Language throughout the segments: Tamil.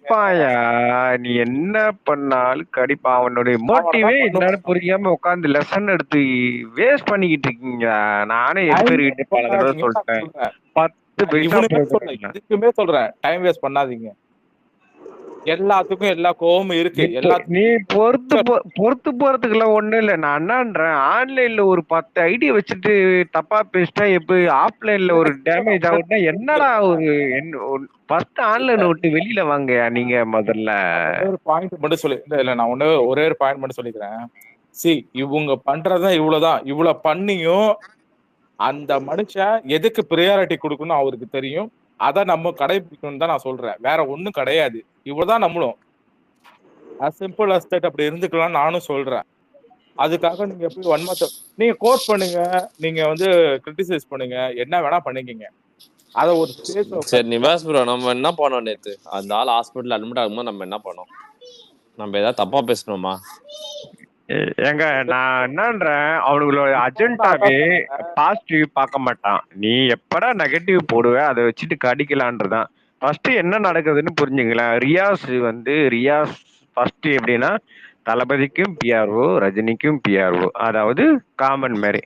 கடிப்பாயா? நீ என்ன பண்ணாலும் கடிப்பான். அவனுடைய மோட்டிவே அவனதான் என்னன்னு பண்ணுவான். புரியாம உட்காந்து லெசன் எடுத்து வேஸ்ட் பண்ணிக்கிட்டு இருக்கீங்க. நானே டைம் எக்ஸ்பீரியன்ஸ் வேஸ்ட் பல தடவை பண்ணாதீங்கன்னு நான் சொல்லிட்டேன். சொல்றேன். 10 பைசா இவனுமே சொல்றேன், பிரயோஜனம். இதுக்குமே சொல்றேன், டைம் வேஸ்ட் பண்ணாதீங்க. எல்லாத்துக்கும் எல்லா கோவமும் இருக்கு. நீ பொறுத்து எல்லாத்துக்கும் பொறுத்து போறதுக்கெல்லாம் ஒண்ணும் இல்ல. நான் என்னன்றேன், ஆன்லைன்ல ஒரு 10 ஐடி வச்சுட்டு தப்பா பேசிட்டா எப்படி ஆஃப்லைன்ல ஒரு டேமேஜ் ஆகுதுன்னா என்னடா ஒரு ஃபர்ஸ்ட் ஆன்லைன் விட்டு வெளியில வாங்கயா நீங்க முதல்ல. ஒரே ஒரு பாயிண்ட் மட்டும் சொல்லி இல்ல நான் ஒரே ஒரு பாயிண்ட் மட்டும் சொல்லிக்கிறேன். இவங்க பண்றதுதான் இவ்வளவுதான். இவ்வளவு பண்ணியும் அந்த மனுஷன் எதுக்கு ப்ரியாரிட்டி கொடுக்கணும் அவருக்கு தெரியும். அதை நம்ம கடைபிடிக்கணும் தான் நான் சொல்றேன். வேற ஒண்ணும் கிடையாது. இவ்வளவுதான் நம்மளும் as simple as that அப்படி இருந்துக்கலாம் நானும் சொல்றேன். அதுக்காக நீங்க எப்படி வன்மத்தை நீங்க கோட் பண்ணுங்க, நீங்க வந்து கிரிட்டிசைஸ் பண்ணுங்க, என்ன வேணா பண்ணிக்கங்க. அத ஒரு சரி நிவாஸ் ப்ரோ, நம்ம என்ன பண்ணோம் நேத்து? அந்த ஆள் ஹாஸ்பிட்டல் அட்மிட் ஆகும்போது நம்ம என்ன பண்ணோம்? நம்ம ஏதாவது தப்பா பேசணுமா? ஏங்க நான் என்னன்றேன், அவனுங்களோட அஜெண்டாவே பாசிட்டிவ் பார்க்க மாட்டான். நீ எப்படா நெகட்டிவ் போடுவ அதை வச்சுட்டு கடிக்கலான்றதான். ஃபர்ஸ்ட் என்ன நடக்குதுன்னு புரிஞ்சுங்களேன். ரியாஸ் ஃபர்ஸ்ட் எப்படின்னா, தளபதிக்கும் பிஆர்ஓ, ரஜினிக்கும் பிஆர்ஓ, அதாவது காமன் மாதிரி.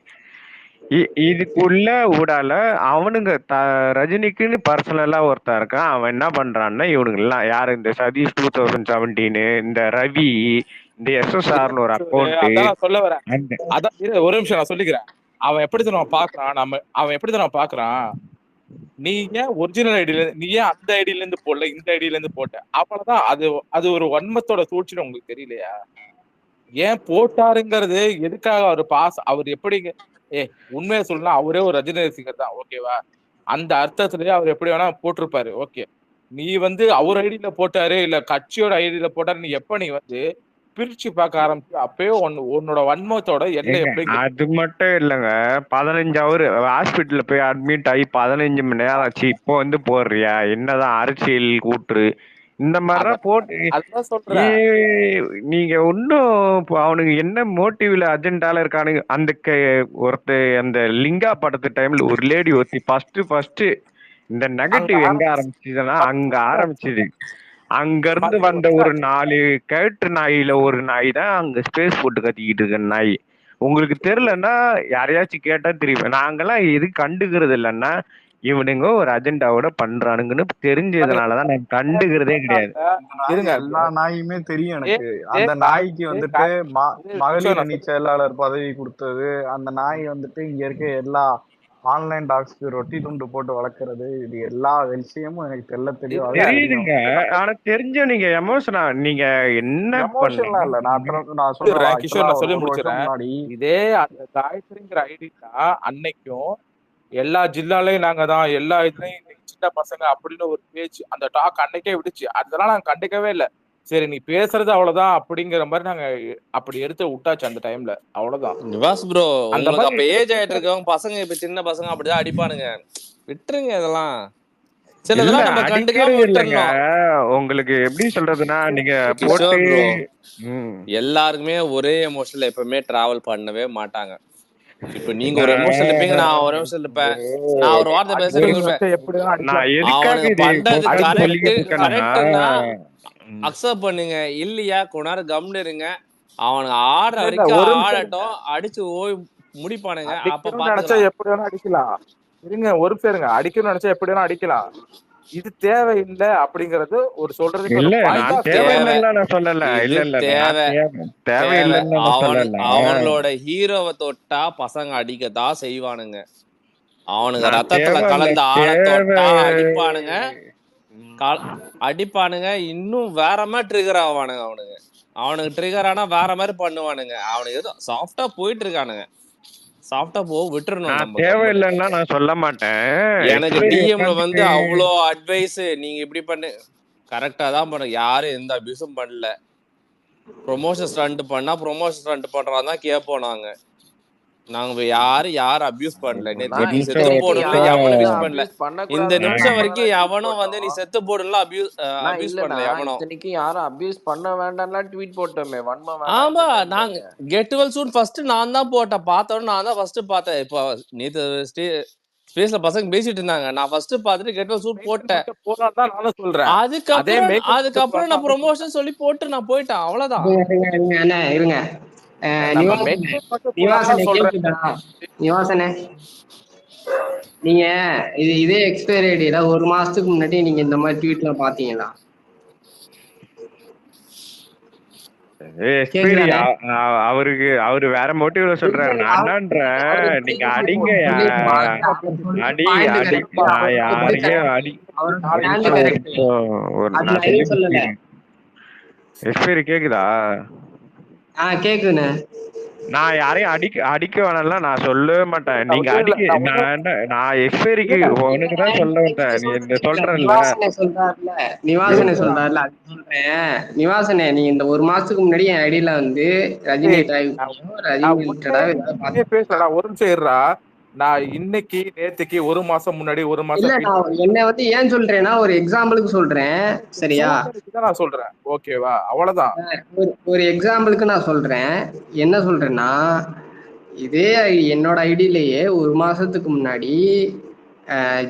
இதுக்குள்ள ஊடால அவனுங்க ரஜினிக்குன்னு பர்சனலா ஒருத்தன் இருக்கான். அவன் என்ன பண்றான்னா, இவனுங்க எல்லாம் யாரு, இந்த சதீஷ் 2017, இந்த ரவி, இந்த எஸ்எஸ்ஆர்னு ஒரு அக்கௌண்ட். அதான் சொல்ல வரேன். அதான் ஒரு நிமிஷம் நான் சொல்லிக்கிறேன். அவன் எப்படி தான் பாக்குறான், அவன் எப்படி தான் பாக்குறான், நீ ஏன் ஒரிஜினல் ஐடியில நீ ஏன் அந்த ஐடியில இருந்து போடல, இந்த ஐடியில இருந்து போட்ட, அவ்வளவுதான். அது ஒரு வன்மத்தோட சூழ்ச்சின்னு உங்களுக்கு தெரியலையா? ஏன் போட்டாருங்கிறது எதுக்காக அவர் எப்படி உண்மையை சொல்லலாம், அவரே ஒரு ரஜினி ரசிகர் தான், ஓகேவா? அந்த அர்த்தத்திலேயே அவர் எப்படி வேணா போட்டிருப்பாரு, ஓகே. நீ வந்து அவர் ஐடியில போட்டாரு இல்ல கட்சியோட ஐடியில போட்டாரு, நீ எப்ப நீ வந்து பிரிச்சு பார்க்க ஆரம்பிச்சு அப்பயே உன்னோட வன்மத்தோட எல்லை எப்படி? அது மட்டும் இல்லைங்க, 15 ஹவர் ஹாஸ்பிட்டல்ல போய் அட்மிட் ஆகி 15 மணி நேரம் ஆச்சு. இப்போ வந்து போடுறியா? என்னதான் அரசியல் கூற்று இந்த மாதிரிலாம் போட்டு நீங்க ஒன்னும் அவனுக்கு என்ன மோட்டிவ்ல அஜெண்டால இருக்கானுங்க. அந்த லிங்கா படத்து டைம்ல ஒரு லேடி ஒருத்தி ஃபர்ஸ்ட் இந்த நெகட்டிவ் எங்க ஆரம்பிச்சதுன்னா அங்க ஆரம்பிச்சது. அங்க இருந்து வந்த ஒரு 4 கேட்டு நாயில ஒரு நாய் தான் அங்க ஸ்பேஸ் போட்டு கத்திக்கிட்டு இருக்க நாய். உங்களுக்கு தெரியலன்னா யாரையாச்சும் கேட்டா தெரியும். நாங்கெல்லாம் எது கண்டுக்கிறது இல்லைன்னா, இவனுங்க ஒரு அஜெண்டாவோட பண்றானுங்கன்னு தெரிஞ்சதுனாலதான் நான் கண்டுக்கிறதே கிடையாது. எல்லா நாயுமே தெரியும் எனக்கு. அந்த நாய்க்கு வந்துட்டு மகளிர் அணி செயலாளர் பதவி கொடுத்தது, அந்த நாய் வந்துட்டு இங்க இருக்க எல்லா ஆன்லைன் டாக்ஸ்க்கு ரொட்டி துண்டு போட்டு வளர்க்கறது, இது எல்லா விஷயமும் எனக்கு தெரியுதுங்க. ஆனா தெரிஞ்ச நீங்க எமோஷனா நீங்க என்ன எமோஷனலா இல்ல. நான் சொல்றேன் கிஷோர், நான் சொல்லி முடிச்சிடறேன். இதே அந்த காயத்ரிங்கிற ஐடி தான் அன்னைக்கும் எல்லா ஜில்லாலையும் நாங்க தான், எல்லா இதுலயும் சின்ன பசங்க அப்படின்னு ஒரு பேச்சு, அந்த டாக் அன்னைக்கே விடுச்சு. அதெல்லாம் நாங்க கண்டுக்கவே இல்லை. சரி நீ பேசுறது அவ்வளவுதான் அப்படிங்கிற மாதிரி நாங்க அப்படி எடுத்து விட்டாச்சு அந்த டைம்ல, அவ்வளவுதான். நிவாஸ் ப்ரோ, உங்களுக்கு அப்ப ஏஜ் ஆயிட்டு இருக்கவங்க பசங்க, இப்ப சின்ன பசங்க அப்படிதான் அடிப்பானுங்க. விட்டுருங்க இதெல்லாம். உங்களுக்கு எப்படி சொல்றதுன்னா, நீங்க எல்லாருக்குமே ஒரே எமோஷன்ல எப்பவுமே டிராவல் பண்ணவே மாட்டாங்க. இப்ப நீங்க ஒரு எமோஷன் இருப்பீங்க, நான் ஒரு எமோஷன் இருப்பேன். நான் ஒரு வார்த்தை பேசுறேன், அவனுக்கு பண்றது கரெக்ட்னா அக்செப்ட் பண்ணுங்க. இல்லையா கொண்டாரு கம்னு இருங்க. அவனுக்கு ஆடுற வரைக்கும் ஆடட்டும், அடிச்சு முடிப்பானுங்க. அப்ப நினைச்சா எப்படி வேணா அடிக்கலாம். இருங்க ஒரு பேருங்க, அடிக்கணும்னு நினைச்சா எப்படி வேணா அடிக்கலாம். இது தேவையில்லை அப்படிங்கறது ஒரு சொல்றதுக்கு அவங்களோட ஹீரோவை தொட்டா பசங்க அடிக்கதான் செய்வானுங்க. அவனுங்க ரத்தத்துல கலந்த ஆளை தொட்டா அடிப்பானுங்க. இன்னும் வேற மாதிரி ட்ரிகர் ஆவானுங்க. அவனுக்கு ட்ரிகர் ஆனா வேற மாதிரி பண்ணுவானுங்க. அவனுக்கு ஏதோ சாஃப்டா போயிட்டு இருக்கானுங்க. சாஃப்டா விட்டுறணும். தேவையில்லைன்னா நான் சொல்ல மாட்டேன். எனக்கு டிஎம்ல வந்து அவ்வளோ அட்வைஸ், நீங்க இப்படி பண்ணு, கரெக்டா தான் பண்ண. யாரும் எந்த அபியூஸும் பண்ணல. ப்ரொமோஷன் ஸ்டண்ட் பண்ணா ப்ரொமோஷன் ஸ்டண்ட் பண்றான் தான் கேட்போம் நாங்க. நாங்க யாரும் அபியூஸ் பண்ணல. நீ செத்து போடல எவனும் விஷ் பண்ணல. இந்த நிமிஷம் வரைக்கும் எவனும் வந்து நீ செத்து போடல அபியூஸ் பண்ணல. எவனும் யாரும் அபியூஸ் பண்ண வேண்டாம்லாம் ட்வீட் போட்டோமே. ஆமா, நாங்க கெட் வெல் சூன் ஃபர்ஸ்ட் நான் தான் போட்டேன். பார்த்தோம், நான் தான் ஃபர்ஸ்ட் பார்த்தேன். இப்போ நேத்து ஸ்பேஸ்ல பசங்க பேசிட்டு இருந்தாங்க. நான் ஃபர்ஸ்ட் பார்த்துட்டு கெட் வெல் சூட் போட்டேன். போலாம் தான் நானும் சொல்றேன். அதுக்கப்புறம் நான் ப்ரொமோஷன் சொல்லி போட்டு நான் போயிட்டேன். அவ்வளவுதான். இருங்க நிவாசனே, நீங்க இதே எக்ஸ்பைரி ஐடியில 1 மாசத்துக்கு முன்னாடி நீங்க இந்த மாதிரி ட்வீட்ல பாத்தீங்களா? அவரு வேற மோட்டிவ்ல சொல்றாரு. நான் என்னன்றேன், நீங்க அடிங்க, கேக்குதா? கேக்குதுண்ணே. நான் யாரையும் அடிக்க வேணாம்ல, நான் சொல்லவே மாட்டேன். நீங்க நான் எக்ஸ்பைரிக்கு உனக்கு தான் சொல்ல மாட்டேன். நீ இந்த சொல்றேன்ல, நிவாசனை சொல்றாருல, அது சொல்றேன். நிவாசனே, நீ இந்த 1 மாசத்துக்கு முன்னாடி என் ஐடியில வந்து ரஜினி பேசலடா, ஒரு நிமிஷம் இருடா. நான் இன்னைக்கு நேத்துக்கு 1 மாசம் முன்னாடி 1 மாசம் என்ன வந்து ஏன் சொல்றேன்னா ஒரு எக்ஸாம்பிளுக்கு சொல்றேன், சரியா? நான் சொல்றேன், ஓகேவா? அவ்வளவுதான். ஒரு எக்ஸாம்பிளுக்கு நான் சொல்றேன். என்ன சொல்றேன்னா, இதே என்னோட ஐடியிலேயே 1 மாசத்துக்கு முன்னாடி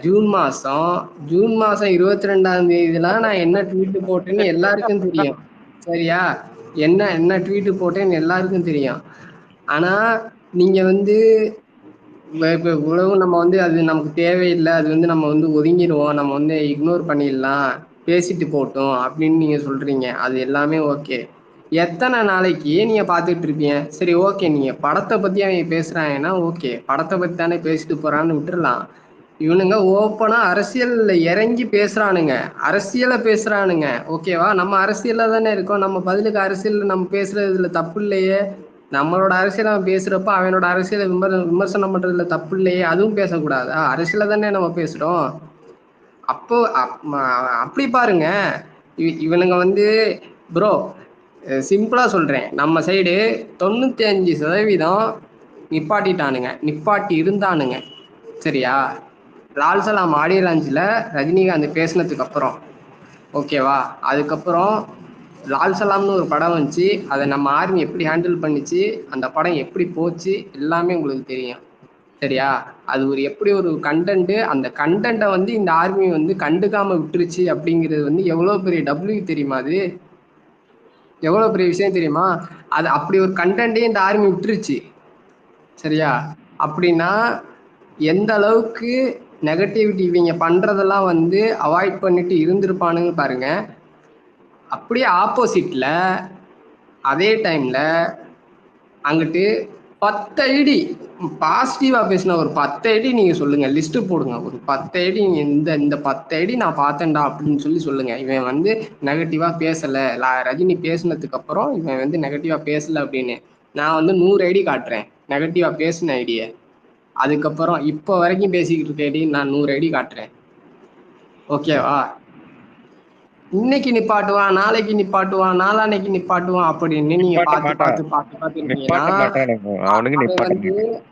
ஜூன் மாசம் 22ஆம் தேதிலாம் நான் என்ன ட்வீட் போட்டேன்னு எல்லாருக்கும் தெரியும், சரியா? என்ன ட்வீட் போட்டேன்னு எல்லாருக்கும் தெரியும். ஆனா நீங்க வந்து இப்ப இவ்வளவு நம்ம வந்து அது நமக்கு தேவையில்லை, அது வந்து நம்ம வந்து ஒதுங்கிடுவோம், நம்ம வந்து இக்னோர் பண்ணிடலாம், பேசிட்டு போட்டோம் அப்படின்னு நீங்க சொல்றீங்க. அது எல்லாமே ஓகே. எத்தனை நாளைக்கு நீங்க பாத்துட்டு இருப்பீங்க? சரி, ஓகே, நீங்க படத்தை பத்தி அவங்க பேசுறாங்கன்னா ஓகே, படத்தை பத்தி தானே பேசிட்டு போறான்னு விட்டுறலாம். இவனுங்க ஓப்பனா அரசியல்ல இறங்கி பேசுறானுங்க, அரசியலை பேசுறானுங்க, ஓகேவா? நம்ம அரசியல்ல தானே இருக்கோம், நம்ம பதிலுக்கு அரசியல் நம்ம பேசுறதுல தப்பு இல்லையே. நம்மளோட அரசியல் அவன் பேசுறப்ப அவனோட அரசியலை விமர்சனம் பண்றதுல தப்பு இல்லையே, அதுவும் பேசக்கூடாதா? அரசியல தானே நம்ம பேசுறோம். அப்போ அப்படி பாருங்க. இவனுங்க வந்து ப்ரோ, சிம்பிளா சொல்றேன், நம்ம சைடு 95% நிப்பாட்டி இருந்தானுங்க, சரியா? லால்சலாம் ஆடியோ லான்ச்ல ரஜினிகாந்த் பேசினதுக்கு அப்புறம், ஓகேவா? அதுக்கப்புறம் லால்சலாம்னு ஒரு படம் வந்துச்சு, அதை நம்ம ஆர்மி எப்படி ஹேண்டில் பண்ணிச்சு, அந்த படம் எப்படி போச்சு, எல்லாமே உங்களுக்கு தெரியும், சரியா? அது எப்படி ஒரு கண்டென்ட், அந்த கண்டென்ட்டை வந்து இந்த ஆர்மி வந்து கண்டுக்காம விட்டுருச்சு அப்படிங்கிறது வந்து எவ்வளவு பெரிய டபிள்யூ தெரியுமா? அது எவ்வளவு பெரிய விஷயம் தெரியுமா? அது அப்படி ஒரு கண்டென்ட்டே இந்த ஆர்மி விட்டுருச்சு, சரியா? அப்படின்னா எந்த அளவுக்கு நெகட்டிவிட்டி இவங்க பண்றதெல்லாம் வந்து அவாய்ட் பண்ணிட்டு இருந்திருப்பானுங்க பாருங்க. அப்படியே ஆப்போசிட்ல அதே டைம்ல அங்கிட்டு 10 ஐடி பாசிட்டிவா பேசின ஒரு 10 ஐடி நீங்க சொல்லுங்க, லிஸ்ட் போடுங்க. ஒரு 10 ஐடி இந்த 10 ஐடி நான் பார்த்தேன்டா அப்படின்னு சொல்லி சொல்லுங்க. இவன் வந்து நெகட்டிவா பேசல, ரஜினி பேசினதுக்கு அப்புறம் இவன் வந்து நெகட்டிவா பேசல அப்படின்னு. நான் வந்து 100 ஐடி காட்டுறேன் நெகட்டிவா பேசின ஐடிய. அதுக்கப்புறம் இப்போ வரைக்கும் பேசிக்கிட்டு இருக்க ஐடி நான் 100 ஐடி காட்டுறேன், ஓகேவா? இன்னைக்கு நிப்பாட்டுவான், நாளைக்கு நிப்பாட்டுவான், நாளான்னைக்கு நிப்பாட்டுவான் அப்படின்னு நீங்க பார்த்து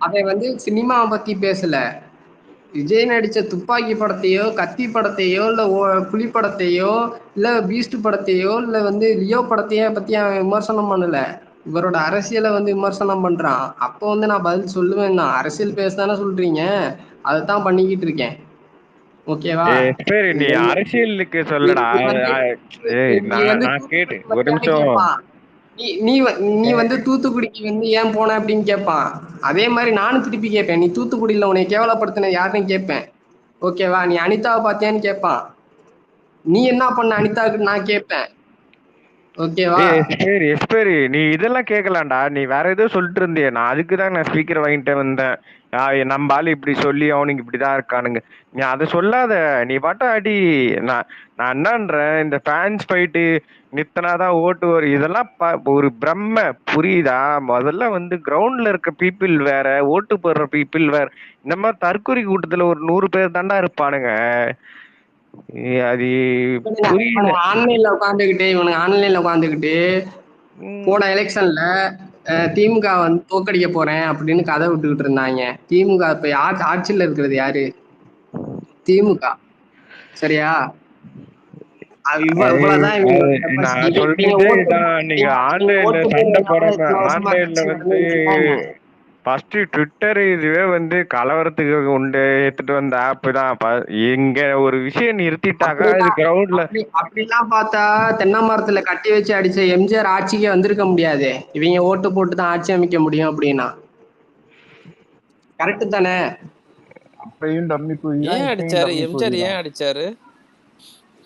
அதை வந்து சினிமாவை பத்தி பேசல. விஜய் நடிச்ச துப்பாக்கி படத்தையோ, கத்தி படத்தையோ, இல்ல புலி படத்தையோ, இல்ல பீஸ்ட் படத்தையோ, இல்ல வந்து லியோ படத்தையோ பத்தி அவன் விமர்சனம் பண்ணல, இவரோட அரசியலை வந்து விமர்சனம் பண்றான். அப்போ வந்து நான் பதில் சொல்லுவேன், நான் அரசியல் பேசதானே சொல்றீங்க, அதைத்தான் பண்ணிக்கிட்டு இருக்கேன், ஓகேவா? சரி, நீ அரசியலுக்கு சொல்லடா. நான் கேட்டு ஒரு நிமிஷம். நீ வந்து தூத்துக்குடிக்கு வந்து ஏன் போன அப்படின்னு கேட்பான். அதே மாதிரி நானும் திருப்பி கேட்பேன், நீ தூத்துக்குடியில உன்னை கேவலப்படுத்தின யாருன்னு கேட்பேன், ஓகேவா? நீ அனிதாவை பார்த்தியான்னு கேட்பான். நீ என்ன பண்ண அனிதாவுக்கு நான் கேட்பேன், ஓகேவா? சரி, நீ இதெல்லாம் கேட்கலாம்டா. நீ வேற ஏதோ சொல்லிட்டு இருந்திய. நான் அதுக்குதான் நான் ஸ்பீக்கர் வாங்கிட்டு வந்தேன். நம்ம ஆளு இப்படி சொல்லி அவனுக்கு இப்படிதான் இருக்கானுங்க. நீ அதை சொல்லாத, நீ பாட்டா அடி. நான் என்னன்றேன், இந்த ஃபேன்ஸ் போயிட்டு நித்தனாதான் ஓட்டு வரும், இதெல்லாம் ஒரு பிரம்ம, புரியுதா? முதல்ல வந்து கிரவுண்ட்ல இருக்க பீப்புள் வேற, ஓட்டு போடுற பீப்புள் வேற. இந்த மாதிரி தற்கொலை கூட்டத்துல ஒரு 100 பேர் தாண்டா இருப்பானுங்க. அது ஆன்லைன்ல உட்காந்துக்கிட்டு போன எலெக்ஷன்ல திமுக வந்து தோக்கடிக்க போறேன் அப்படின்னு கதை விட்டுக்கிட்டு இருந்தாங்க. திமுக இப்ப ஆட்சியில இருக்கிறது யாரு? திமுக, சரியா? இவ்வளவுதான். நீங்க ஆன்லைன்ல சண்டை போடாம, ஆன்லைன்ல வந்து ஃபர்ஸ்ட் ட்விட்டர் இதுவே வந்து கலவரத்துக்கு உண்டு எடுத்துட்டு வந்த ஆப் தான். இங்க ஒரு விஷயம் நிறுத்திட்டாக்கா இது கிரவுண்ட்ல அப்படிலாம் பார்த்தா தென்னை மரத்துல கட்டி வச்சு அடிச்ச எம்ஜிஆர் ஆட்சிக்கே வந்திருக்க முடியாது. இவங்க ஓட்டு போட்டு தான் ஆட்சி அமைக்க முடியும் அப்படின்னா கரெக்ட் தானே? அப்பயும் டம்மி குழி தான், ஏன் இப்பயும் அடிச்சாரு டம்மி எம்ஜிஆர்? குழி ஏன் தான். அடிச்சாரு?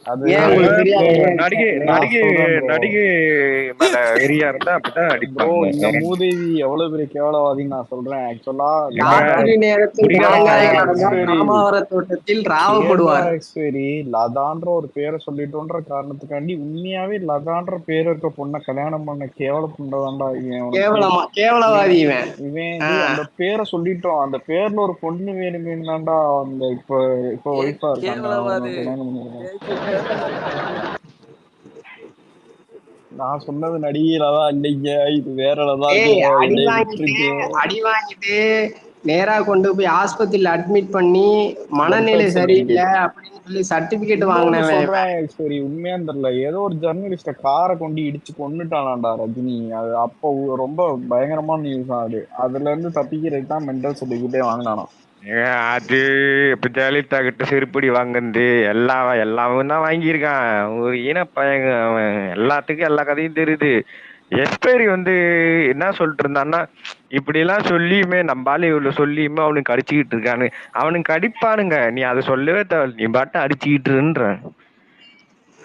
அது ஏன் உங்களுக்கு தெரியாது? நடிகை நான் நடிகை சொல்றேன் bro. நடிகை மேல வெறியா இருந்தா அப்படிதான் ப்ரோ அடிப்பாங்க. இந்த மூதேவி எவ்வளவு பெரிய கேவலவாதின்னு நான் சொல்றேன். ஆக்சுவலா ராத்திரி நேரத்தில் முடியாத மாங்காய் பாவம். நடந்தால் ராமாவர தோட்டத்தில் ராவப்படுவார். எக்ஸ்பெரி லதான்ற ஒரு பேரை சொல்லிட்டோன்ற காரணத்துக்காண்டி உண்மையாவே லதான்ற பேர் இருக்க பொண்ணை கல்யாணம் பண்ண கேவல பொண்ணதான்டா இவன். கேவலவாதி இவன். இவன் அந்த பேரை சொல்லிட்டோம், அந்த பேர்ல ஒரு பொண்ணு வேணுமேனாண்டா அந்த இப்ப ஒய்ஃபா இருக்காங்க. நான் சொன்னது நடிகையிலதான் இல்லைங்க, இது வேறதான். அடி வாங்கிட்டு நேரா கொண்டு போய் ஆஸ்பத்திரியில அட்மிட் பண்ணி மனநிலை சரியில்லை அப்படின்னு சொல்லி சர்டிபிகேட் வாங்கினவன். சரி உண்மையா தெரியல, ஏதோ ஒரு ஜெர்னலிஸ்ட காரை கொண்டு இடிச்சு கொண்டுட்டானாண்டா ரஜினி. அது அப்போ ரொம்ப பயங்கரமான நியூஸ் தான் அது. அதுல இருந்து தப்பிக்கிறதுக்கு தான் மென்டல் சர்டிபிகேட்டே வாங்கினானா. அது இப்ப ஜெயலலிதா கிட்ட செருப்படி வாங்குறது எல்லாமும் தான் வாங்கியிருக்கான். ஒரு ஈனப்பயங்க அவன். எல்லாத்துக்கும் எல்லா கதையும் தெரியுது. எக்ஸ்பைரி வந்து என்ன சொல்லிட்டு இருந்தான்னா, இப்படி எல்லாம் சொல்லியுமே நம்பால இவ்வளவு சொல்லியுமே அவனுக்கு அடிச்சுக்கிட்டு இருக்கானு. அவனுக்கு அடிப்பானுங்க, நீ அதை சொல்லவே தேவை, நீ பாட்டு அடிச்சுக்கிட்டுன்ற.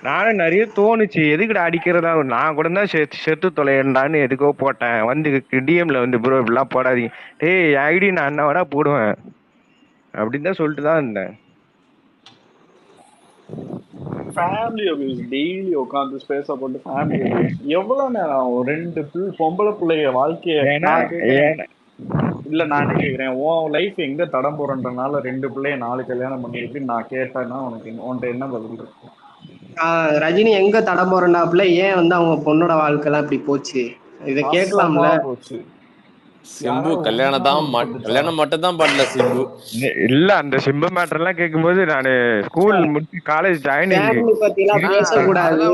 நானும் நிறைய தோணுச்சு, எதுக்குடா அடிக்கிறதா, நான் கூட தான் செத்து தொலைண்டான்னு எதுக்கோ போட்டேன். வந்து டிஎம்ல வந்து ப்ரோ இப்படிலாம் போடாதீங்க, டேய் ஐடி நான் என்ன வேணா போடுவேன் அப்படின்னு தான் சொல்லிட்டு தான் இருந்தேன். ஃபேமிலி அபியூஸ் டெய்லி உட்காந்து ஸ்பேஸ போட்டு ஃபேமிலி அபியூஸ் எவ்வளவு நேரம்? ரெண்டு பொம்பளை பிள்ளைய வாழ்க்கைய இல்ல நான் என்ன கேக்குறேன், உன் லைஃப் எங்க தடம் போறன்றனால 2 பிள்ளைய 4 கல்யாணம் பண்ணிருக்கு நான் கேட்டேன்னா உன்கிட்ட என்ன பதில் இருக்கு? ரஜினி எங்க தடம் போறண்டாப்புல ஏன் வந்து அவங்க பொண்ணோட வாழ்க்கை எல்லாம் இப்படி போச்சு, இத கேட்கலாம்ல. போச்சு. சிம்பு கல்யாணம் மட்டும் தான் பண்ணல சிம்பு. இல்ல அந்த சிம்பு மேட்டர் எல்லாம் கேட்கும்போது நானு ஸ்கூல் முடிச்சு காலேஜ் ஜாயினிங் பேசக்கூடாது.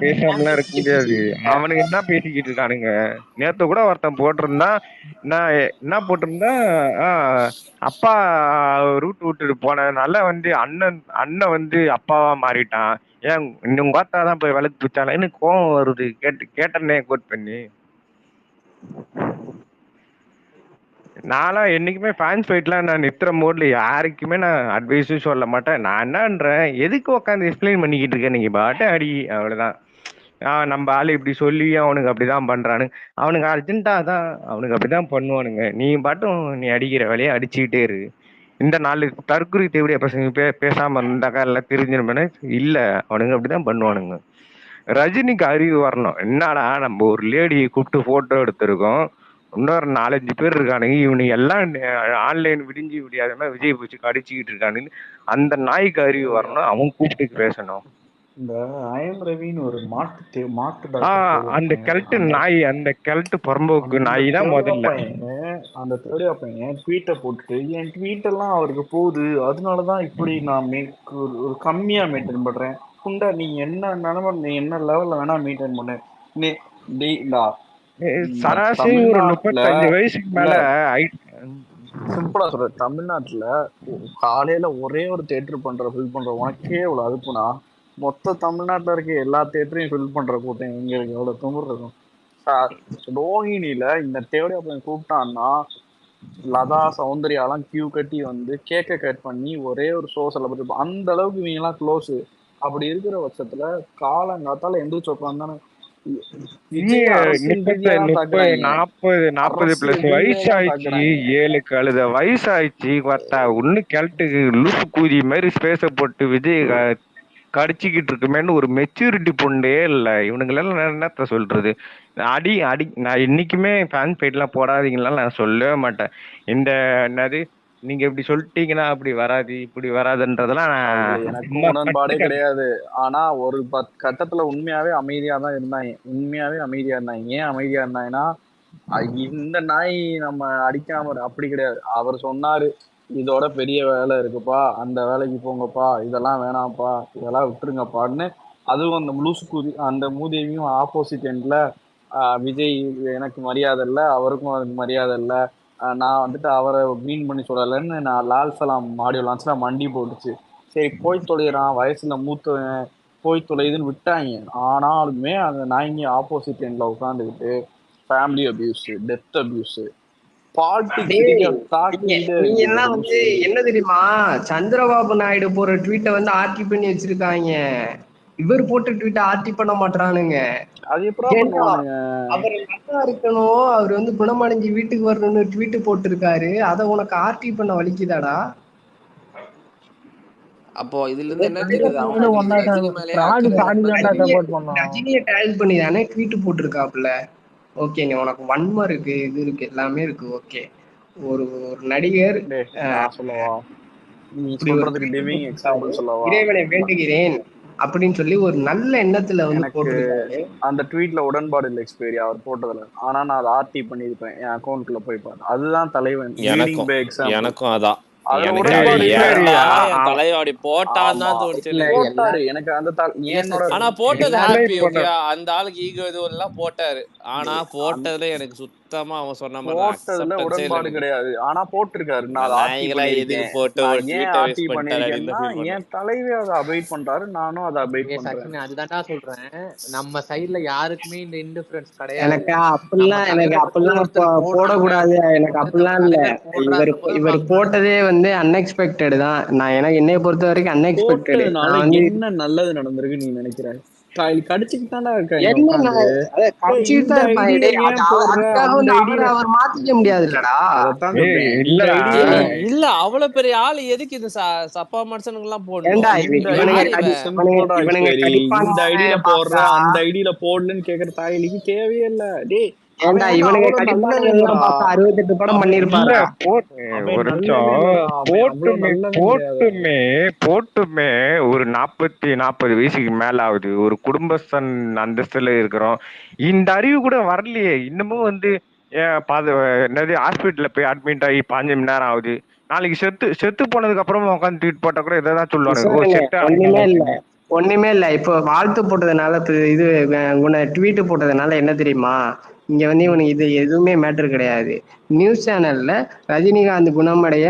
பேசாமலாம் இருக்க முடியாது. அவனுக்கு என்ன பேசிக்கிட்டு இருக்கானுங்க. நேத்து கூட ஒருத்தன் போட்டிருந்தான், நான் என்ன போட்டிருந்தா, அப்பா ரூட் விட்டுட்டு போனதுனால வந்து அண்ணன் வந்து அப்பாவா மாறிட்டான், ஏன் உங்க அத்தாதான் போய் வளர்த்து வச்சாலும் எனக்கு கோவம் வருது கேட்டனே கோட் பண்ணி. நான்லாம் என்னைக்குமே ஃபேன்ஸ் ஃபைட்லாம் நான் நிறுத்துற மோட்ல யாருக்குமே நான் அட்வைஸும் சொல்ல மாட்டேன். நான் என்னன்றேன், எதுக்கு உட்காந்து எக்ஸ்பிளைன் பண்ணிக்கிட்டு இருக்கேன், நீங்க பாட்டு அடி, அவ்வளவுதான். நம்ம ஆளு இப்படி சொல்லி அவனுக்கு அப்படிதான் பண்றானுங்க, அவனுக்கு அர்ஜென்ட்டா தான் அவனுக்கு அப்படிதான் பண்ணுவானுங்க. நீ பாட்டும் நீ அடிக்கிற வேலையை அடிச்சுக்கிட்டே இரு. இந்த 4 தற்குறி தேவையா பசங்க பேசாம இருந்தாக்கா எல்லாம் தெரிஞ்சிருமே. இல்ல, அவனுங்க அப்படிதான் பண்ணுவானுங்க. ரஜினிக்கு அறிவு வரணும். என்னடா நம்ம ஒரு லேடியை கூப்பிட்டு போட்டோ எடுத்திருக்கோம், இன்னொரு 4-5 பேர் இருக்கானுங்க, இவனுங்க எல்லாம் ஆன்லைன் விடிஞ்சு விடியாத விஜய் பூச்சி அடிச்சுக்கிட்டு இருக்கானுன்னு அந்த நாய்க்கு அறிவு வரணும், அவன் கூப்பிட்டு பேசணும். இந்த ஐஎம் ரவின்னு ஒரு மாட்டு அந்த கெல்ட்டு நாய், அந்த கெல்ட்டு புறம்போக்கு நாய் தான் முதல்ல. அந்த தேர்டியா பையன் ட்வீட்டை போட்டுட்டு என் ட்வீட் எல்லாம் அவருக்கு போகுது, அதனாலதான் இப்படி நான் ஒரு கம்மியா மெயின்டைன் பண்றேன். குண்டா நீ என்ன நிலைமை, நீ என்ன லெவல்ல வேணா மெயின்டைன் பண்ணு. சராசரி ஒரு 35 வயசுக்கு மேல சிம்பிளா சொல்ற, தமிழ்நாட்டுல காலையில ஒரே ஒரு தியேட்டர் ஃபில் பண்ற உனக்கே எவ்வளவு அதுப்புனா, மொத்த தமிழ்நாட்டுல இருக்க எல்லா தியேட்டரையும் ஃபில் பண்ற கூட்டம் எங்களுக்கு எவ்வளவு தும்புர் இருக்கும். ரோஹிணியில இந்த தேவடியா பையன் கூப்பிட்டான்னா லதா சௌந்தர்யாலாம் கியூ கட்டி வந்து கேக்க கட் பண்ணி ஒரே ஒரு ஷோ செலிப்ரேட், அந்த அளவுக்கு இவங்க எல்லாம் க்ளோஸ். அப்படி இருக்கிற பட்சத்துல காலங்காத்தால எந்திரிச்சு உட்காந்தானே 40 பிளஸ் வயசாயிடுச்சு, 7 கழுத வயசாயிடுச்சு, பார்த்தா ஒண்ணு கிழட்டுக்கு லூசு கூதி மாதிரி ஸ்பேஸ போட்டு விஜய் கடிச்சிக்கிட்டு இருக்குமேன்னு ஒரு மெச்சூரிட்டி பொண்டே இல்லை. இவனுங்களெல்லாம் என்னத்த சொல்றது? அடி நான் என்னைக்குமே ஃபேன் ஃபைட்லாம் போடாதீங்கலாம் நான் சொல்லவே மாட்டேன். இந்த என்னது நீங்க இப்படி சொல்லிட்டீங்கன்னா அப்படி வராது இப்படி வராதுன்றதெல்லாம் எனக்கு உடன்பாடே கிடையாது. ஆனா ஒரு கட்டத்துல உண்மையாவே அமைதியா தான் இருந்தாங்க. ஏன் அமைதியா இருந்தாங்கன்னா, இந்த நாய் நம்ம அடிக்காம அப்படி கிடையாது. அவர் சொன்னாரு, இதோட பெரிய வேலை இருக்குப்பா, அந்த வேலைக்கு போங்கப்பா, இதெல்லாம் வேணாம்ப்பா, இதெல்லாம் விட்டுருங்கப்பான்னு அதுவும் அந்த லூசுக்குதி அந்த மூதேவியும் ஆப்போசிட் எண்ட்ல விஜய் எனக்கு மரியாதை இல்லை, அவருக்கும் அதுக்கு மரியாதை இல்லை, நான் வந்துட்டு அவரை மீன் பண்ணி சொல்லலைன்னு நான் லால் சலாம் ஆடியோ லான்ச்ல மண்டி போட்டுச்சு. சரி போய் தொலைகிறான், வயசுல மூத்தவன் போய் தொலையுதுன்னு விட்டாங்க. ஆனாலுமே அந்த நாய்ங்க ஆப்போசிட் எண்ட்ல உட்காந்துக்கிட்டு ஃபேமிலி அபியூஸ், டெத் அபியூஸ், நீங்க எல்லாம் வந்து என்ன தெரியுமா, சந்திரபாபு நாயுடு போற ட்வீட்டை வந்து ஆர்டி பண்ணி வச்சிருக்காங்க. இவர் போட்ட ட்வீட்டை ஆர்டி பண்ண மாட்டானுங்க. அது எப்படி பண்ணுவானுங்க? அவர் நல்லா இருக்கணும், அவர் வந்து குணமடைஞ்சு வீட்டுக்கு வரணும்னு ட்வீட் போட்டிருக்காரு, அதை உனக்கு ஆர்டி பண்ண வலிக்குதாடா? அப்போ இதுல இருந்து என்ன தெரியுது, அவங்க ரஜினி மேலே ரஜினியை டேக் பண்ணி தானே ட்வீட் போட்டிருக்காப்புல. ஓகேங்க, உனக்கு வன்மை இருக்கு, இது இருக்கு, எல்லாமே இருக்கு. ஓகே, ஒரு நடிகர் சொல்லவா, நீ சொல்றதுக்கு லிவிங் எக்ஸாம்பிள் சொல்லவா, இறைவனை வேண்டுகிறேன் அப்படின்னு சொல்லி ஒரு நல்ல எண்ணத்துல வந்து போட்டிருக்காரு. அந்த ட்வீட்ல உடன்பாடு இல்லை எக்ஸ்பீரி அவர் போட்டதுல. ஆனா நான் அதை ஆர்டி பண்ணிருப்பேன், என் அக்கௌண்ட்ல போய் பாரு. அதுதான் தலைவன். எனக்கும் அதான் தலைவாடி போட்டாதான் போட்டாரு எனக்கு அந்த ஆனா போட்டது ஹாப்பி. ஓகே, அந்த ஆளுக்கு ஈகோ எதுவும் எல்லாம் போட்டாரு. ஆனா போட்டதுல எனக்கு சுத்தமா அவன் சொன்ன மாதிரி போட்டதுல உடன்பாடு கிடையாது. ஆனா போட்டிருக்காரு, நான் எதுக்கு போட்டு என் தலைவி அதை அபைட் பண்றாரு, நானும் அதை அபைட் பண்றேன். அதுதான்டா சொல்றேன், நம்ம சைடுல யாருக்குமே இந்த இன்டிஃபரன்ஸ் கிடையாது. எனக்கு அப்படிலாம் போடக்கூடாது, எனக்கு அப்படிலாம் இல்ல. இவர் போட்டதே வந்து அன்எக்ஸ்பெக்டட் தான். நான் எனக்கு என்னைய பொறுத்த வரைக்கும் அன்எக்ஸ்பெக்டட். என்ன நல்லது நடந்திருக்கு நீ நினைக்கிறேன்? கடிச்சுக்கிட்டாண்டா இல்ல அவ்வளவு பெரிய ஆளு எதுக்கு இது சப்பா மனுஷனுக்கு எல்லாம் போடணும்? இந்த ஐடியில போடுற அந்த ஐடியில போடலன்னு கேக்குற தாயிலிக்கு தேவையே இல்ல. டேய் ஏண்டா இவனுங்க 68 படம் பண்ணிருப்பாங்க. போட்டுமே ஒரு 40 வயசுக்கு மேல ஆகுது, ஒரு குடும்பஸ்தன் அந்தஸ்துல இருக்கிறோம். இந்த அறிவு கூட வரலையே இன்னமும். வந்து என்னது ஹாஸ்பிட்டல்ல போய் அட்மிட் ஆகி 5 மணி நேரம் ஆகுது. நாளைக்கு செத்து போனதுக்கு அப்புறமா உட்காந்து ட்வீட் போட்டா கூட இதான் சொல்லுவாங்க. ஒண்ணுமே இல்ல. இப்போ வாழ்த்து போட்டதுனால, இது ட்வீட் போட்டதுனால என்ன தெரியுமா, இங்க வந்து இவனுக்கு இது எதுவுமே மேட்டர் கிடையாது. நியூஸ் சேனல்ல ரஜினிகாந்த் குணமடைய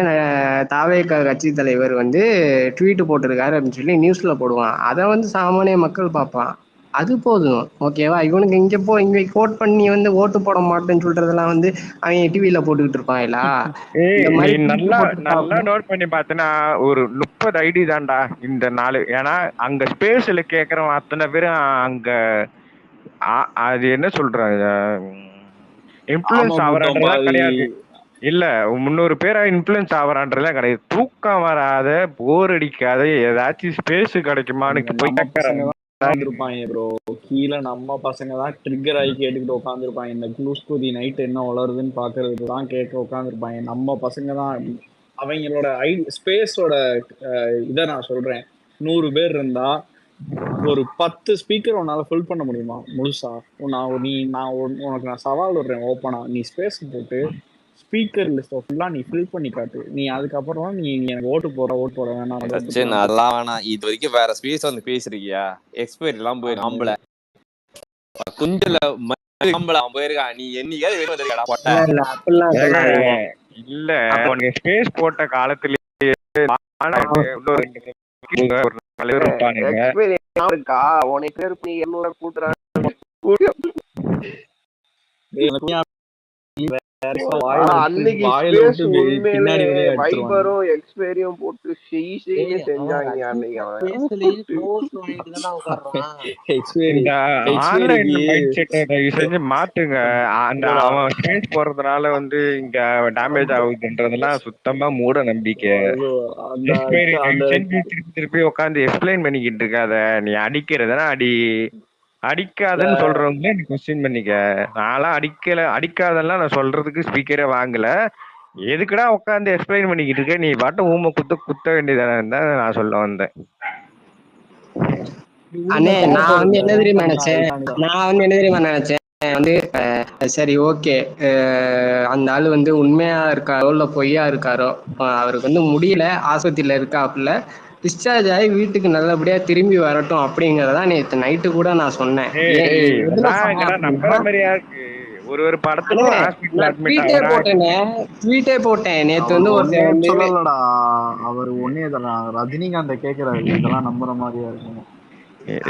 தாவேக கட்சி தலைவர் வந்து ட்வீட் போட்டிருக்காரு அப்படின்னு சொல்லி நியூஸ்ல போடுவான். அதை வந்து சாமானிய மக்கள் பார்ப்பான், அது போதும். ஓகேவா? இவனுக்கு இங்க கோட் பண்ணி வந்து ஓட்டு போட மாட்டேன்னு சொல்றதெல்லாம் வந்து அவங்க டிவில போட்டுக்கிட்டு இருப்பாங்களா? நல்லா நோட் பண்ணி பார்த்தனா ஒரு 30 ஐடி தான்டா இந்த நாள். ஏன்னா அங்க ஸ்பேஸ்ல கேக்குறவன் அத்தனை பேரும் அங்க அது என்ன சொல்றாங்க, இன்ஃப்ளூயன்ஸ் ஆவறதா கிடையாது. இல்ல 300 பேரா இன்ஃப்ளூயன்ஸ் ஆவறான்றதா கிடையாது. தூக்கம் வராத, போர் அடிக்காத, ஏதாச்சும் ஸ்பேஸ் கிடைக்குமான்னு போய் உட்காந்துருப்பாங்க ப்ரோ. கீழே நம்ம பசங்க தான் ட்ரிகர் ஆகி கேட்டுக்கிட்டு உட்காந்துருப்பாங்க. இந்த க்ளூஸ்கூதி நைட் என்ன வளருதுன்னு பாக்குறதுக்கு தான் கேட்க உட்காந்துருப்பாங்க. நம்ம பசங்க தான் அவங்களோட ஸ்பேஸோட இதை நான் சொல்றேன். 100 பேர் இருந்தா ஒரு 10 ஸ்பீக்கர் உன்னால ஃபில் பண்ண முடியுமா முழுசா? உனக்கு நான் சவால் விடுறேன் ஓப்பனா. நீ ஸ்பேஸ் போட்டு ஸ்பீக்கர் லிஸ்ட் ஃபுல்லா நீ ஃபில் பண்ணி காட்டு. நீ அதுக்கப்புறம் நீ எனக்கு ஓட்டு போட வேணாம். அதெல்லாம் வேணாம். இது வரைக்கும் வேற ஸ்பேஸ் வந்து பேசிருக்கியா? எக்ஸ்பைரி எல்லாம் போய் நம்மள குஞ்சுல போயிருக்கா. நீ என்னைக்காவது இல்ல ஸ்பேஸ் போட்ட காலத்திலேயே மாத்துங்க. அவன் ஸ்பேஸ் போறதுனால வந்து இங்க டேமேஜ் ஆகுதுன்றதெல்லாம் சுத்தமா மூட நம்பிக்கை. திருப்பி உட்காந்து எக்ஸ்பிளைன் பண்ணிக்கிட்டு இருக்காத. நீ அடிக்கிறதுனா அடிக்காதன்னு சொல்றவங்க நீ கொஸ்டின் பண்ணிக்க. நான்லாம் அடிக்காதெல்லாம் நான் சொல்றதுக்கு ஸ்பீக்கரே வாங்கல. எதுக்குடா உட்காந்து எக்ஸ்பிளைன் பண்ணிக்கிட்டு இருக்க? நீ பாட்டு ஊமை குத்த வேண்டியதானு தான் நான் சொல்ல வந்தேன். நான் வந்து என்ன தெரியுமா நினைச்சேன் வந்து, சரி ஓகே, அந்த ஆளு வந்து உண்மையா இருக்காரோ இல்ல பொய்யா இருக்காரோ, அவருக்கு வந்து முடியல, ஆஸ்பத்திரியில இருக்காப்புல, டிஸ்சார்ஜ் ஆகி வீட்டுக்கு நல்லபடியா திரும்பி வரட்டும் அப்படிங்கறத நேத்து நைட்டு கூட நான் சொன்னேன். எதுல சொன்னேன் இதெல்லாம் நம்புற அப்படின்னா, மாதிரியா இருக்கு? ஒரு படத்துக்கும் ஹாஸ்பிட்டல் நான் அட்மிட் ஆகுறான். ட்வீட்டே போட்டேன் நேத்து அவர் வந்து ஒன்னே ஒருத்தன் வந்து சொல்லலடா, அவர் ஒன்னே இதெல்லாம் ரஜினிகாந்த கேக்குறாரு, இதெல்லாம் நம்புற மாதிரியா இருக்குன்னு.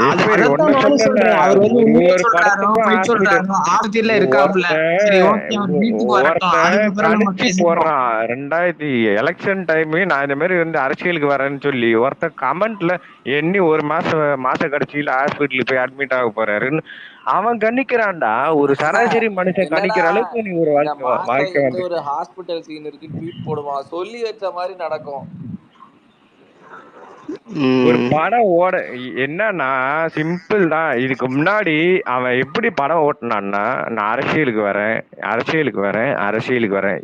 அதத்தான் நானும் சொல்றேன். அவர் வந்து உண்மையை ஒரு சொல்றாரோ படத்துக்கும் பொய் ஹாஸ்பிட்டல் சொல்றாரோ ஆபத்தில இருக்காப்புல. சரி ஓகே, அவர் வீட்டுக்கு வரட்டும், அதுக்கப்புறம் நம்ம கணிச்சு பேசிப்போம். போடுறான். 2000 எலெக்ஷன் டைம் நான் இந்த மாதிரி வந்து அரசியலுக்கு வரேன்னு சொல்லி ஒருத்தன் கமெண்ட்ல எண்ணி ஒரு மாச கடைசியில ஹாஸ்பிட்டலுக்கு போய் அட்மிட் ஆக போறாருன்னு அவன் கணிக்கிறான்டா. ஒரு சராசரி மனுஷன் என்னடா கணிக்கிற அளவுக்கு நீ ஒரு இந்த மாசம் வாழ்க்கை இந்த வந்து ஒரு ஹாஸ்பிட்டல் சீன் இருக்குன்னு ட்வீட் போடுவான், சொல்லி வச்ச மாதிரி நடக்கும். ஒரு படம் என்னன்னா சிம்பிள் தான். இதுக்கு முன்னாடி அவன் எப்படி படம் ஓட்டினான்னா, நான் அரசியலுக்கு வரேன்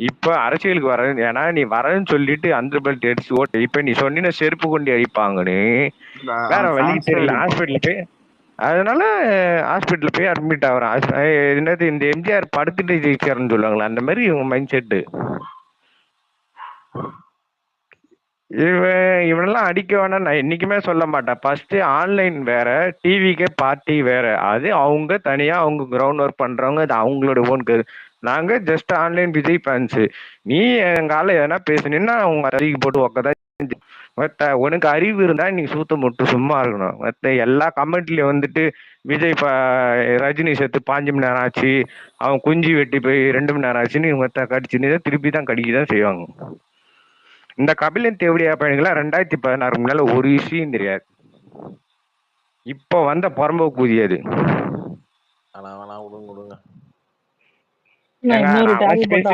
இப்ப அரசியலுக்கு வரேன். ஏன்னா நீ வரேன்னு சொல்லிட்டு அந்த பெல்ட் அடிச்சு ஓட்டு. இப்ப நீ சொன்ன செருப்பு கொண்டு அடிப்பாங்கன்னு வேற வழி தெரியல. ஹாஸ்பிட்டல் போய் அதனால ஹாஸ்பிட்டல் போய் அட்மிட் ஆகுறான். என்னது இந்த எம்ஜிஆர் படுத்துட்டு ஜெயிச்சாருன்னு சொல்லுவாங்களா, அந்த மாதிரி இவன் மைண்ட் செட்டு. இவனெல்லாம் அடிக்க வேணாம் நான் என்னைக்குமே சொல்ல மாட்டேன். ஃபர்ஸ்ட் ஆன்லைன் வேற, டிவிக்கே பார்ட்டி வேற. அது அவங்க தனியா அவங்க கிரவுண்ட் ஒர்க் பண்றவங்க, அது அவங்களோட ஓன். நாங்க ஜஸ்ட் ஆன்லைன் விஜய் ஃபேன்ஸ். நீ எங்க ஆள எதனா பேசுனீன்னா அவங்க அறிக்கை போட்டு உக்கதான். உனக்கு அறிவு இருந்தா நீ சூத்த மட்டும் சும்மா இருக்கணும். மத்த எல்லா கமெண்ட்லயும் வந்துட்டு விஜய் ரஜினி செத்து 5 மணி நேரம் ஆச்சு, அவன் குஞ்சு வெட்டி போய் 2 மணி நேரம் ஆச்சுன்னு இவங்க கடிச்சுன்னு திருப்பி தான் கடிக்கதான் செய்வாங்க. இந்த கபிலன் தேவடியா பையனுக்குலாம் 2016 முன்னால ஒரு விஷயம் தெரியாது. இப்போ வந்த புறம்போக்கு புதியது. விடுங்க. இன்னொரு டேக் போட்டா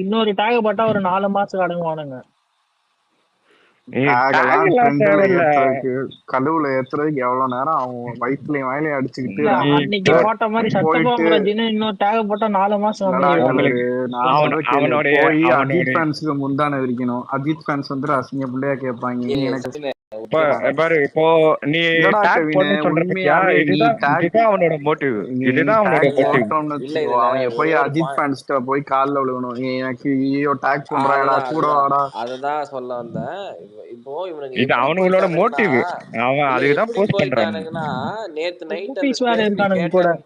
இன்னொரு டேக் போட்டா ஒரு 4 மாசம் அடங்குவானுங்க. கழுவுல ஏத்துறதுக்கு எவ்வளவு நேரம் அவங்க வயிற்றுலயும் வாயிலையும் அடிச்சுக்கிட்டு அன்னைக்கு போட்ட மாதிரி சட்டபோராஜின்னு இன்னொரு டேக் போட்டா 4 மாசம் போய் அஜித் ஃபேன்ஸுக்கு முந்தான விரிக்கணும். அஜித் ஃபேன்ஸ் வந்து அசிங்க புள்ளையா கேட்பாங்க. எனக்கு இப்போ நீ உண்மையாவே அவனோட மோட்டிவ், இதுதான் அவனோட மோட்டிவ். அவங்க போய் அஜித் ஃபேன்ஸ்ட போய் கால்ல விழுகணும். எனக்கு ஐயோ டேக் பண்றாடா கூட வாடா. அததான் சொல்ல வந்தேன். இப்போ இவனுக்கு இது அவனோட மோட்டிவ். அவன் அதுதான் போஸ்ட் பண்றானுங்கன்னா, நேத்து நைட்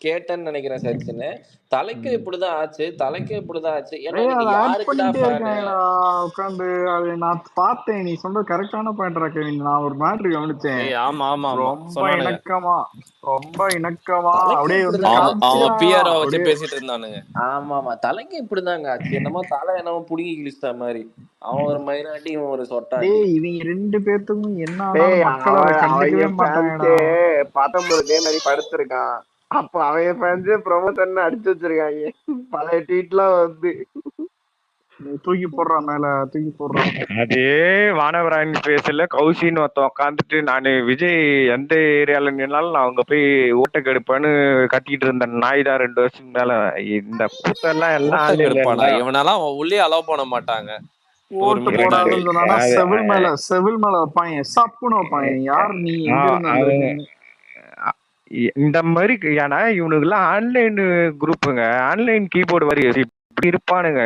கேட்டேன்னு நினைக்கிறேன் சச்சின்னு. தலைக்கு இப்படிதான் ஆச்சு, தலைக்கு இப்படிதான் ஆச்சு. உட்காந்து அது நான் பார்த்தேன். நீ சொல்றது கரெக்டான பாயிண்ட் இருக்கு. நான் ஒரு மேட்ரு கவனிச்சேன். ரொம்ப இணக்கமா அப்படியே பேசிட்டு இருந்தானுங்க. ஆமா தலைக்கு இப்படிதாங்க ஆச்சு. என்னமோ தலை என்னமோ புடுங்கி கிழிச்ச மாதிரி. அவன் ஒரு மயிராட்டி, இவன் ஒரு சொட்டாட்டி. இவங்க 2 பேத்துக்கும் என்ன மக்களை கண்டுக்கவே மாட்டாங்க. 19 கேம் மாதிரி படுத்திருக்கான். அப்ப அவன் ஃபேன்ஸ் ப்ரொமோஷன் அடிச்சு வச்சிருக்காங்க. பழைய ட்வீட்லாம் வந்து தூக்கி போடுறான், மேல தூக்கி போடுறான். அதே வானவராயன் பேசல கௌசின்னு ஒருத்தன் உட்காந்துட்டு நானு விஜய் எந்த ஏரியால நின்னாலும் நான் அவங்க போய் ஓட்ட கெடுப்பேன்னு கத்திட்டு இருந்த நாய் தான் 2 வருஷம் மேல. இந்த கூட்டெல்லாம் எல்லாம் இவனெல்லாம் உள்ளே அலோவ் பண்ண மாட்டாங்க. ஓட்டு போடாதுன்னு சொன்னா செவில் மேல வைப்பாங்க, சப்புன்னு வைப்பாங்க. யார் நீ எங்க இருந்து? இந்த மாதிரி. ஏன்னா இவனுக்கு எல்லாம் ஆன்லைன் குரூப்புங்க, ஆன்லைன் கீபோர்டு வரி இப்படி இருப்பானுங்க.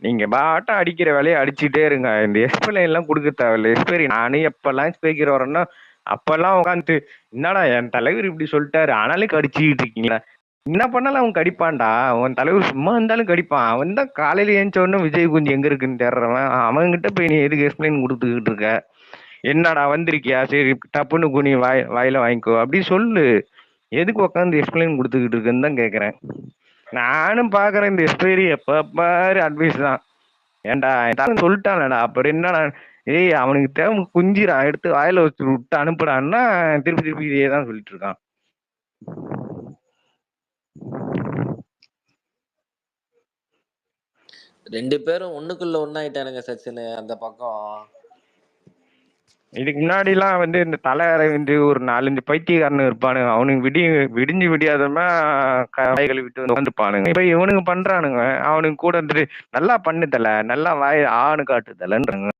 நீங்க பாட்டா அடிக்கிற வேலையை அடிச்சுட்டே இருங்க. இந்த எக்ஸ்பிளைன் எல்லாம் கொடுக்க தேவையில்ல. எக்ஸ்பைரி நானே எப்பெல்லாம் எக்ஸ்பைரி வரேன்னா அப்பெல்லாம் உட்காந்துட்டு என்னடா என் தலைவர் இப்படி சொல்லிட்டாரு ஆனாலும் கடிச்சுக்கிட்டு இருக்கீங்களா, என்ன பண்ணாலும் அவன் கடிப்பான்டா. அவன் தலைவர் சும்மா இருந்தாலும் கடிப்பான். அவன் தான் காலையில ஏஞ்ச உடனே விஜய் குஞ்சு எங்க இருக்குன்னு தேடுறவன். அவன்கிட்ட போய் நீ எதுக்கு எக்ஸ்பிளைன் கொடுத்துக்கிட்டு இருக்க? என்னடா வந்திருக்கியா, சரி டப்புன்னு குனி வாயில வாங்கிக்கோ அப்படி சொல்லு. எதுக்கு உட்காந்து எக்ஸ்பிளைன் கொடுத்துக்கிட்டு இருக்குன்னு தான் கேக்குறேன். நானும் பாக்குறேன் இந்த எக்ஸ்பைரி எப்ப பாரு அட்வைஸ் தான். ஏன்டா சொல்லிட்டானடா அப்புறம் என்னடா, ஏய் அவனுக்கு தேவை குஞ்சிரா எடுத்து வாயில வச்சு விட்டு அனுப்புடான்னா திருப்பி இதே தான் சொல்லிட்டு இருக்கான். ரெண்டு பேரும் ஒண்ணுக்குள்ள ஒன்னாயிட்டானுங்க சச்சின். அந்த பக்கம் இதுக்கு முன்னாடி எல்லாம் வந்து இந்த தலையறை வந்து ஒரு 4-5 பைத்தியக்காரனு இருப்பானுங்க. அவனுக்கு விடிஞ்சு விடியாதமா கடைகளை விட்டு வந்து வந்துப்பானுங்க. இப்ப இவனுங்க பண்றானுங்க. அவனுக்கு கூட வந்துட்டு நல்லா பண்ணுதல, நல்லா வாய் ஆணு காட்டுதலன்றாங்க.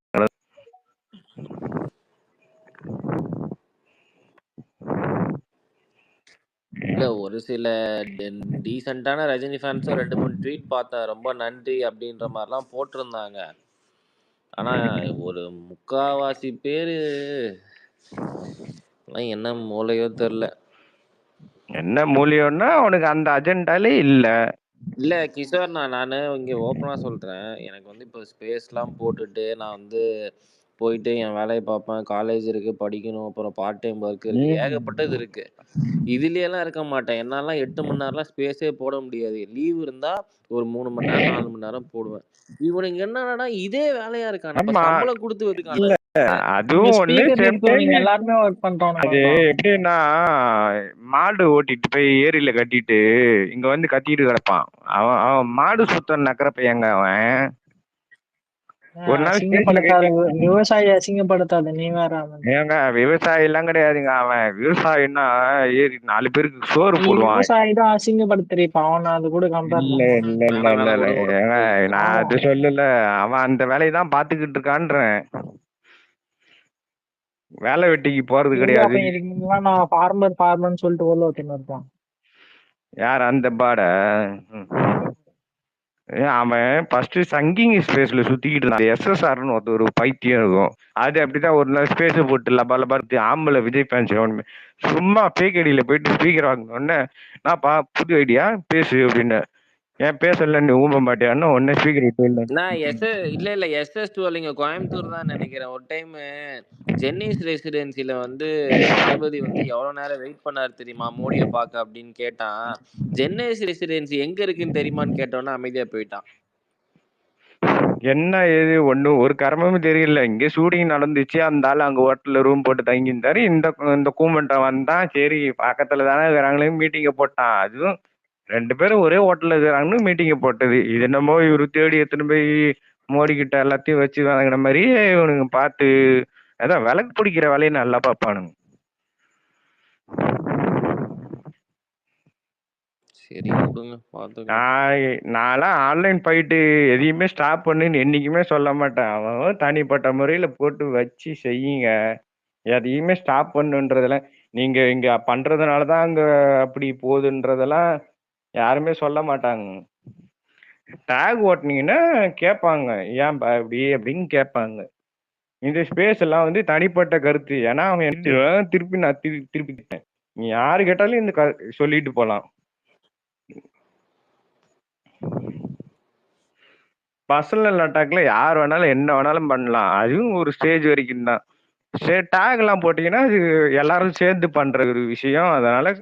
இல்ல ஒரு சில டீசென்டான ரஜினி ஃபேன்ஸும் 2-3 ட்வீட் பார்த்தேன், ரொம்ப நன்றி அப்படின்ற மாதிரிலாம் போட்டிருந்தாங்க. ஆனா ஒரு முக்காவாசி பேரு எல்லாம் என்ன மூளையோ தெரியல. என்ன மூலியம்னா உனக்கு அந்த அஜெண்டாலே இல்ல. இல்ல கிஷோர், நானு இங்க ஓப்பனா சொல்றேன். எனக்கு வந்து இப்போ ஸ்பேஸ்லாம் போட்டுட்டு நான் வந்து போயிட்டு என் வேலையை பார்ப்பேன். காலேஜ் இருக்கு, படிக்கணும், அப்புறம் பார்ட் டைம் ஒர்க் இருக்கு, ஏகப்பட்டது இருக்கு. இதுலயெல்லாம் இருக்க மாட்டேன். என்னாலாம் 8 மணி நேரம்லாம் ஸ்பேஸே போட முடியாது. லீவ் இருந்தா ஒரு 3 மணி நேரம் 4 மணி நேரம் போடுவேன். இவனுக்கு என்னன்னா இதே வேலையா இருக்கான். நம்ம ஆமா சம்பளம் கொடுத்து இருக்கான். இல்ல இங்க அதுவும் ஒண்ணு ஸ்பீக்கர் சேம் டைம் இருக்கவங்க எல்லாருமே ஒர்க் அது பண்றவனுங்க. எப்படின்னா மாடு ஓட்டிட்டு போய் ஏரியில கட்டிட்டு இங்க வந்து கத்திட்டு கிடப்பான். அவன் அவன் மாடு சுத்தம் நக்கிற பையங்க அவன். ஒரு நாள் ஸ்டேஜ்ல அசிங்கப்படுத்தாத விவசாயி அசிங்கப்படுத்தாத நீ வேற அவன். ஏங்க விவசாயி எல்லாம் கிடையாதுங்க. அவன் விவசாயின்னா ஏறி 4 பேருக்கு சோறு நீ போடுவான். விவசாயி தான் அசிங்கப்படுத்துறீப்பா அவனை அது கூட கம்பேர் இல்ல பண்ண. இல்ல இல்ல இல்ல இல்ல ஏங்க நான் அது சொல்லல. அவன் அந்த வேலையை தான் பாத்துக்கிட்டு இருக்கான்றேன். வேலை வெட்டிக்கு போறது கிடையாது. அப்ப இருக்கீங்களா நான் ஃபார்மர்னு சொல்லிட்டு உள்ள ஒருத்தன் இருப்பான். யார் அந்த பாட? அவன் ஃபர்ஸ்ட் சங்கிங் ஸ்பேஸ்ல சுத்திக்கிட்டு இருந்தான். SSRன்னு ஒரு பைத்தியம் இருக்கும். அது அப்படிதான் ஒரு நாள் ஸ்பேஸ் போட்டு லபா பார்த்து ஆம்பளை விஜய் ஃபேன்ஸ் சும்மா பேக் ஐடியில போயிட்டு ஸ்பீக்கர் வாங்கினோடனே நான்ப்பா புது ஐடியா பேசு அப்படின்னு. ஏன் பேசல நீ ஊம்ப மாட்டியான்னு உடனே ஸ்பீக்கர் விட்டு நான் இல்ல SS12 இங்க கோயம்புத்தூர் தான் நினைக்கிறேன். ஒரு டைம் ஜென்னிஸ் ரெசிடென்சில வந்து தளபதி வந்து எவ்வளவு நேரம் வெயிட் பண்ணாரு தெரியுமா மோடியை பார்க்க அப்படின்னு கேட்டான். ஜென்னிஸ் ரெசிடென்சி எங்க இருக்குன்னு தெரியுமான்னு கேட்டோன்னா அமைதியா போயிட்டான். என்ன ஏது ஒன்றும் ஒரு கர்மமும் தெரியல. இங்கே ஷூட்டிங் நடந்துச்சு. அந்த ஆள் அங்கே ஹோட்டலில் ரூம் போட்டு தங்கியிருந்தாரு. இந்த கூமெண்ட்டை வந்தான். சரி பக்கத்தில் தானே இருக்கிறாங்களே மீட்டிங்கை போட்டான். அதுவும் 2 பேரும் ஒரே ஹோட்டலில் இருக்கிறாங்கன்னு மீட்டிங்கை போட்டது. இது என்னமோ இவர் தேடி எடுத்துன்னு போய் மோடி கிட்ட எல்லாத்தையும் வச்சு வாங்கின மாதிரியே இவனுங்க பார்த்து அதான் விளக்கு பிடிக்கிற வேலையை நல்லா பார்ப்பானுங்க. சரி விடுங்க பார்த்துக்கலாம். நான்லாம் ஆன்லைன் ஃபைட்டு எதையுமே ஸ்டாப் பண்ணுன்னு என்னைக்குமே சொல்ல மாட்டேன். அவன் தனிப்பட்ட முறையில் போட்டு வச்சு செய்யுங்க. எதையுமே ஸ்டாப் பண்ணுன்றதெல்லாம் நீங்க இங்க பண்றதுனால தான் அங்க அப்படி போகுதுன்றதெல்லாம் யாருமே சொல்ல மாட்டாங்க. டேக் ஓட்டுனீங்கன்னா கேட்பாங்க, ஏன்பா இப்படி அப்படின்னு கேட்பாங்க. இந்த ஸ்பேஸ் எல்லாம் வந்து தனிப்பட்ட கருத்து. ஏன்னா அவன் திருப்பி நான் திருப்பி நீ யாரு கேட்டாலும் இந்த சொல்லிட்டு போலாம். பர்சனல் அட்டாக்ல யார் வேணாலும் என்ன வேணாலும் பண்ணலாம். அதுவும் ஒரு ஸ்டேஜ் வரைக்கும் தான். டேக் எல்லாம் போட்டீங்கன்னா அது எல்லாரும் சேர்ந்து பண்ற ஒரு விஷயம். அதனால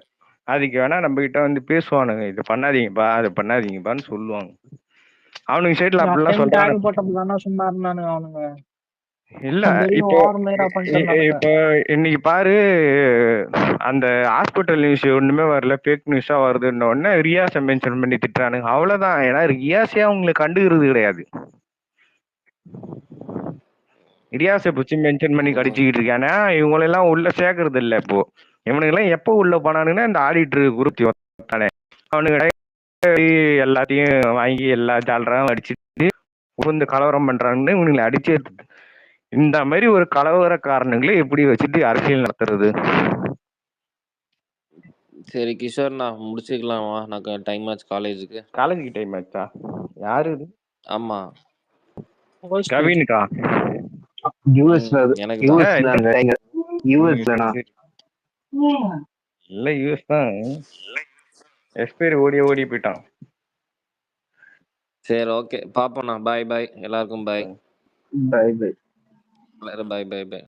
அதுக்கு வேணா நம்ம கிட்ட வந்து பேசுவானுங்க, இது பண்ணாதீங்கப்பா அது பண்ணாதீங்கப்பான்னு சொல்லுவாங்க. அவனுங்க சைட்ல அப்படிலாம் சொல்றாங்க. போட்டப்பதானா சும்மா இருந்தானுங்க அவனுங்க. இல்ல இப்போ இப்போ இன்னைக்கு பாரு அந்த ஹாஸ்பிட்டல் நியூஸ் ஒண்ணுமே வரல, ஃபேக் நியூஸா வருதுன்ன உடனே ரியாஸை மென்ஷன் பண்ணி திட்டுறானுங்க. அவ்வளவுதான். ஏன்னா ரியாஸே அவங்களுக்கு கண்டுக்கிறது கிடையாது. ரியாஸை பிடிச்சி மென்ஷன் பண்ணி கடிச்சுக்கிட்டு இருக்கானே இவங்களெல்லாம் உள்ள சேர்க்கறது இல்லை. இப்போ இவனுங்கெல்லாம் எப்போ உள்ள போனானுங்கன்னா இந்த ஆடிட்டர் குரூப் தானே அவனுங்க எல்லாத்தையும் வாங்கி எல்லா ஜாலராகவும் அடிச்சுட்டு உந்து கலவரம் பண்றாங்கன்னு இவனுங்களை அடிச்சு இந்த மாதிரி ஒரு கலவரக்காரனுங்களை எப்படி வச்சுட்டு அரசியல் நடத்துறது? சரி கிஷோர் நான் முடிச்சுக்கலாமா? நான் டைம் ஆச்சு காலேஜுக்கு. காலேஜுக்கு டைம் ஆச்சா? யாரு இது? ஆமா கவினுக்கா? எனக்கு இல்ல யூஎஸ் தான். எக்ஸ்பைரி ஓடி போயிட்டான். சரி ஓகே பாப்போண்ணா. பாய் பாய் எல்லாருக்கும். Bye bye bye. எல்லாரும் பாய் பாய் பாய்.